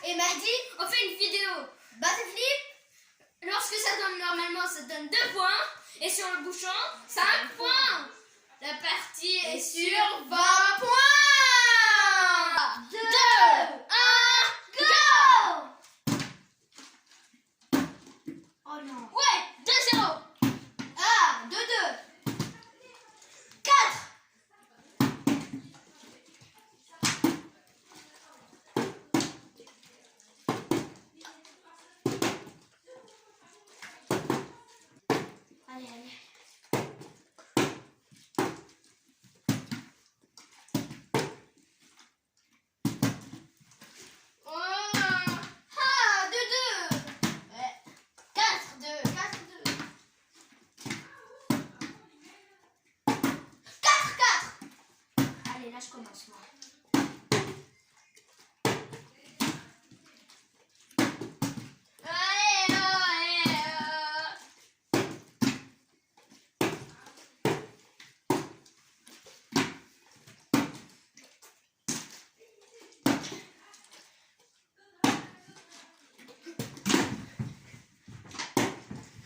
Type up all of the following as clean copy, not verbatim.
et mardi, on fait une vidéo. Battleflip. Lorsque ça donne normalement, ça donne 2 points. Et sur le bouchon, 5 points. La partie est sur 20 points. 2, 1, go! Oh non. Ouais, 2-0. 2, 2. 4. Allez, allez. Ah, 2, 2. Ouais. 4, 2. 4, 2. 4, 4. Allez, là, je commence, moi.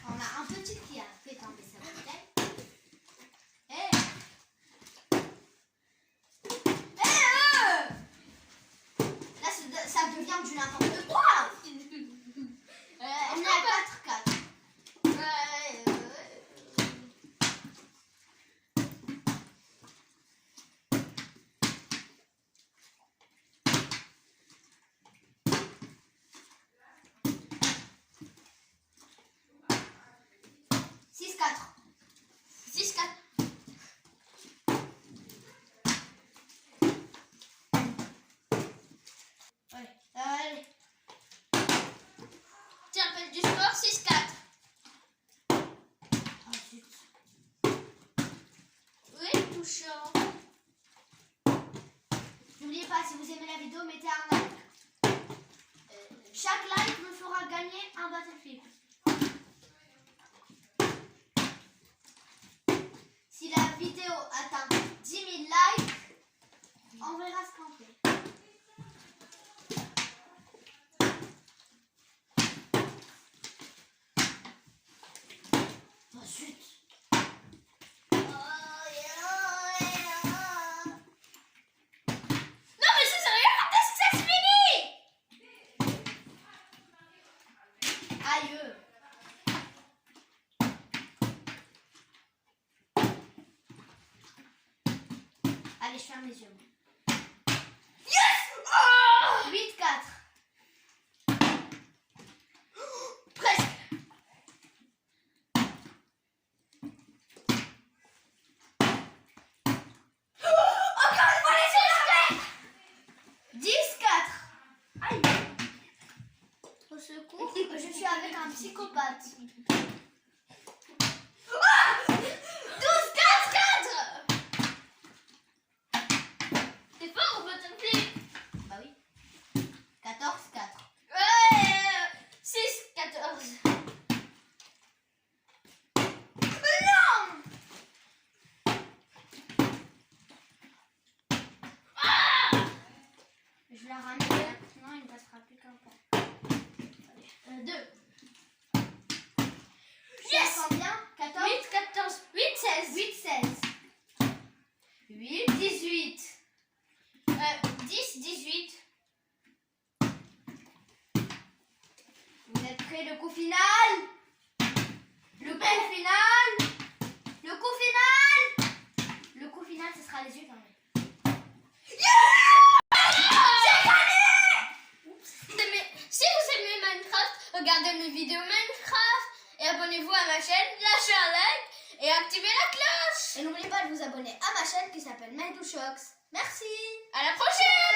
On a un petit qui a fait tomber sa bouteille. Là, ça devient du n'importe quoi. On est à 4, 4. Six, 4. 6, 4. Allez. Tiens, appelle du sport, 6, 4. Ensuite. Oui, touchant. N'oubliez pas, si vous aimez la vidéo, mettez un like. Chaque like me fera gagner un Battleflip. Si la vidéo atteint 10 000 likes, on verra ce qu'on fait. Ensuite. Non, mais c'est sérieux, quand est-ce que ça se finit? Aïe. Allez, je ferme les yeux. Yes! 8, 4. Presque. Encore une fois, les 10, 4. Aïe. Au secours. Je suis avec un psychopathe. 12, 4, 4. T'es fort au Battleflip? Bah oui. 14, 4. Ouais. 6, 14. Non! Je la ramène, sinon il ne passera plus qu'un pas. 2. Yes! Combien? 14? 8, 14. 8, 16. 8, 16. 8, 18. 10, 18. Vous êtes prêts? Le coup final? Le coup final? Le coup final? Le coup final, ce sera les yeux fermés. Si vous aimez Minecraft, regardez mes vidéos Minecraft et abonnez-vous à ma chaîne, lâchez un like et activez la cloche. Et n'oubliez pas de vous abonner à ma chaîne qui s'appelle MyDouChox. Merci! À la prochaine!